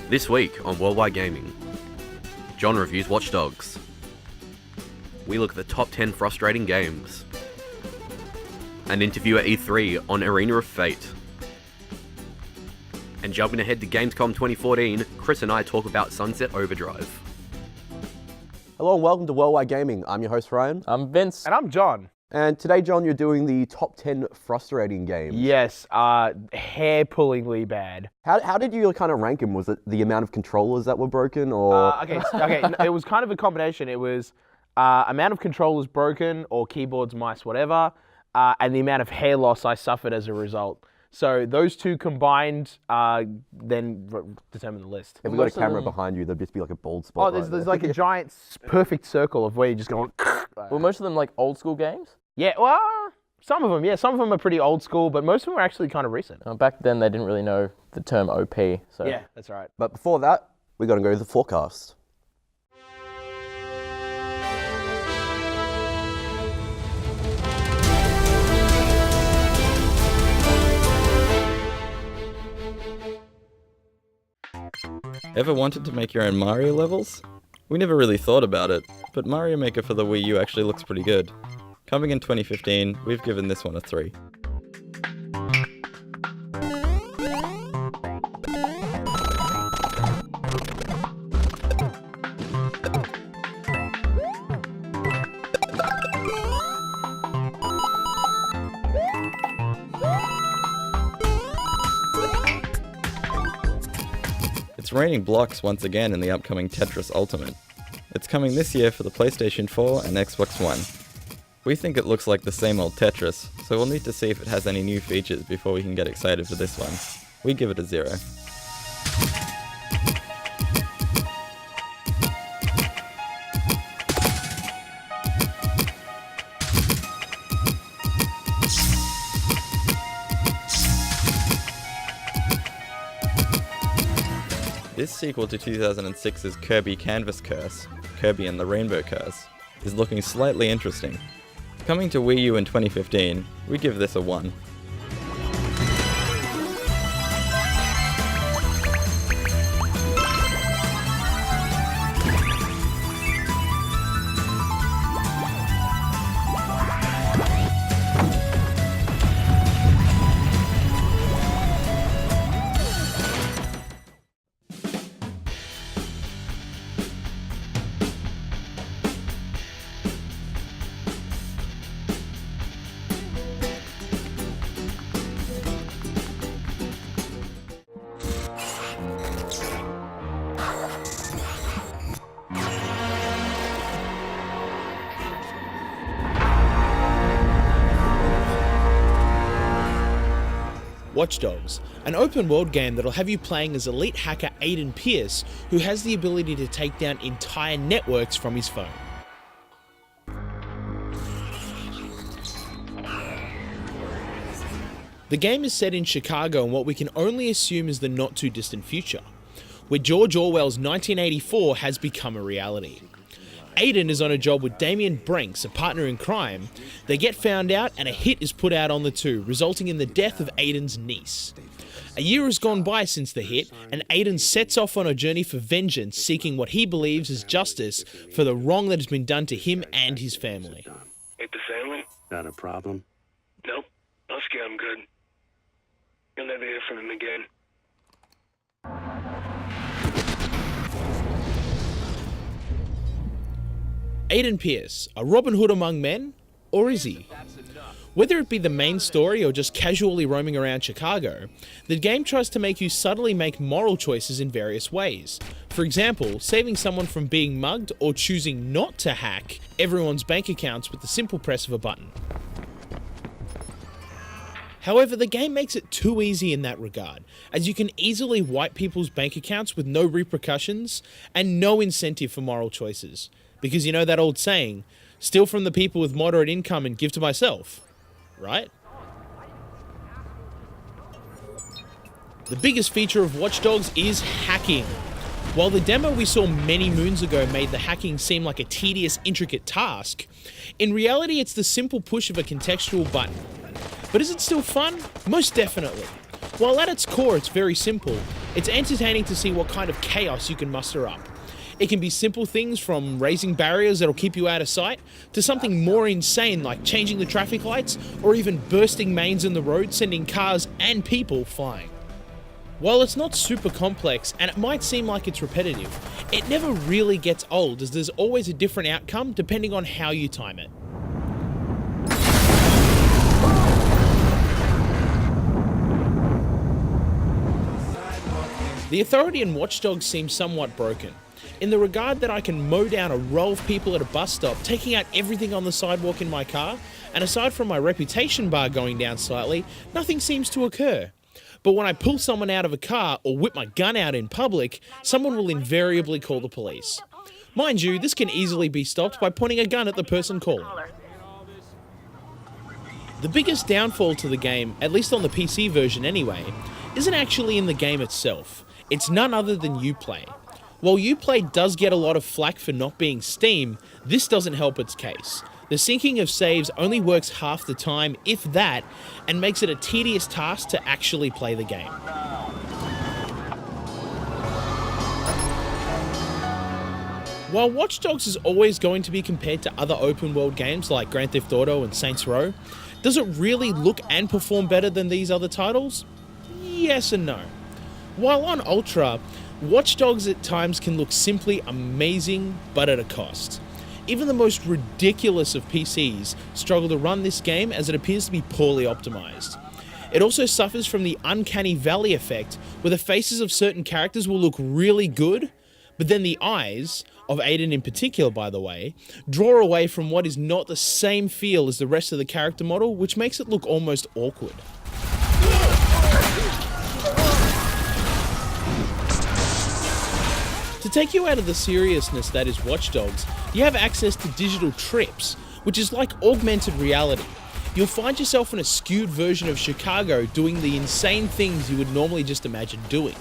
This week on Worldwide Gaming, John reviews Watch Dogs. We look at the top 10 frustrating games. An interview at E3 on Arena of Fate. And jumping ahead to Gamescom 2014, Chris and I talk about Sunset Overdrive. Hello and welcome to Worldwide Gaming. I'm your host Ryan. I'm Vince. And I'm John. And today, John, you're doing the top 10 frustrating games. Yes, hair-pullingly bad. How did you kind of rank them? Was it the amount of controllers that were broken, or...? Okay, it was kind of a combination. It was amount of controllers broken, or keyboards, mice, whatever, and the amount of hair loss I suffered as a result. So those two combined then determine the list. If we got a camera behind you, there'd just be like a bald spot. Oh, there's like a giant perfect circle of where you're just going... Were most of them like old school games? Yeah, well, some of them, yeah. Some of them are pretty old school, but most of them are actually kind of recent. Back then, they didn't really know the term OP, so... Yeah, that's right. But before that, we got to go to the forecast. Ever wanted to make your own Mario levels? We never really thought about it, but Mario Maker for the Wii U actually looks pretty good. Coming in 2015, we've given this one a 3. It's raining blocks once again in the upcoming Tetris Ultimate. It's coming this year for the PlayStation 4 and Xbox One. We think it looks like the same old Tetris, so we'll need to see if it has any new features before we can get excited for this one. We give it a 0. This sequel to 2006's Kirby Canvas Curse, Kirby and the Rainbow Curse, is looking slightly interesting. Coming to Wii U in 2015, we give this a 1. Watch Dogs, an open-world game that'll have you playing as elite hacker Aiden Pierce, who has the ability to take down entire networks from his phone. The game is set in Chicago in what we can only assume is the not-too-distant future, where George Orwell's 1984 has become a reality. Aiden is on a job with Damien Brinks, a partner in crime. They get found out and a hit is put out on the two, resulting in the death of Aiden's niece. A year has gone by since the hit, and Aiden sets off on a journey for vengeance, seeking what he believes is justice for the wrong that has been done to him and his family. Ain't the family? Got a problem? Nope. I'll scare him good. You'll never hear from him again. Aiden Pierce, a Robin Hood among men, or is he? Whether it be the main story or just casually roaming around Chicago, the game tries to make you subtly make moral choices in various ways. For example, saving someone from being mugged or choosing not to hack everyone's bank accounts with the simple press of a button. However, the game makes it too easy in that regard, as you can easily wipe people's bank accounts with no repercussions and no incentive for moral choices. Because you know that old saying, steal from the people with moderate income and give to myself, right? The biggest feature of Watch Dogs is hacking. While the demo we saw many moons ago made the hacking seem like a tedious, intricate task, in reality it's the simple push of a contextual button. But is it still fun? Most definitely. While at its core it's very simple, it's entertaining to see what kind of chaos you can muster up. It can be simple things from raising barriers that'll keep you out of sight, to something more insane like changing the traffic lights, or even bursting mains in the road, sending cars and people flying. While it's not super complex, and it might seem like it's repetitive, it never really gets old, as there's always a different outcome depending on how you time it. The authority in Watch Dogs seems somewhat broken, in the regard that I can mow down a row of people at a bus stop, taking out everything on the sidewalk in my car, and aside from my reputation bar going down slightly, nothing seems to occur. But when I pull someone out of a car or whip my gun out in public, someone will invariably call the police. Mind you, this can easily be stopped by pointing a gun at the person calling. The biggest downfall to the game, at least on the PC version anyway, isn't actually in the game itself. It's none other than Uplay. While Uplay does get a lot of flack for not being Steam, this doesn't help its case. The syncing of saves only works half the time, if that, and makes it a tedious task to actually play the game. While Watch Dogs is always going to be compared to other open world games like Grand Theft Auto and Saints Row, does it really look and perform better than these other titles? Yes and no. While on Ultra, Watch Dogs at times can look simply amazing, but at a cost. Even the most ridiculous of PCs struggle to run this game, as it appears to be poorly optimized. It also suffers from the uncanny valley effect, where the faces of certain characters will look really good, but then the eyes, of Aiden in particular by the way, draw away from what is not the same feel as the rest of the character model, which makes it look almost awkward. To take you out of the seriousness that is Watch Dogs, you have access to digital trips, which is like augmented reality. You'll find yourself in a skewed version of Chicago doing the insane things you would normally just imagine doing.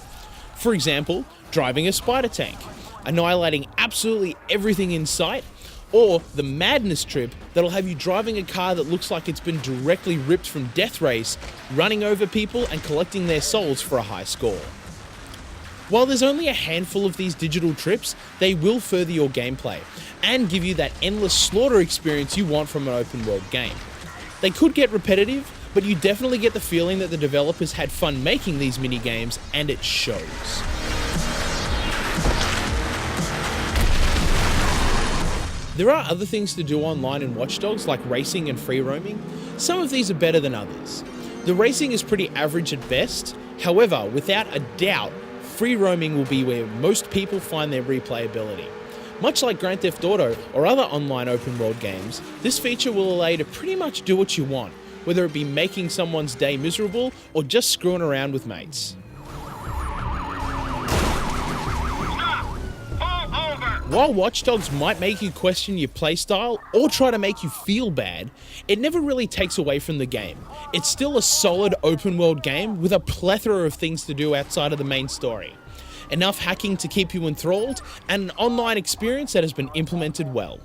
For example, driving a spider tank, annihilating absolutely everything in sight, or the madness trip that'll have you driving a car that looks like it's been directly ripped from Death Race, running over people and collecting their souls for a high score. While there's only a handful of these digital trips, they will further your gameplay, and give you that endless slaughter experience you want from an open world game. They could get repetitive, but you definitely get the feeling that the developers had fun making these mini games, and it shows. There are other things to do online in Watch Dogs, like racing and free roaming. Some of these are better than others. The racing is pretty average at best, however, without a doubt, free roaming will be where most people find their replayability. Much like Grand Theft Auto or other online open world games, this feature will allow you to pretty much do what you want, whether it be making someone's day miserable or just screwing around with mates. While Watch Dogs might make you question your playstyle or try to make you feel bad, it never really takes away from the game. It's still a solid open world game with a plethora of things to do outside of the main story. Enough hacking to keep you enthralled, and an online experience that has been implemented well.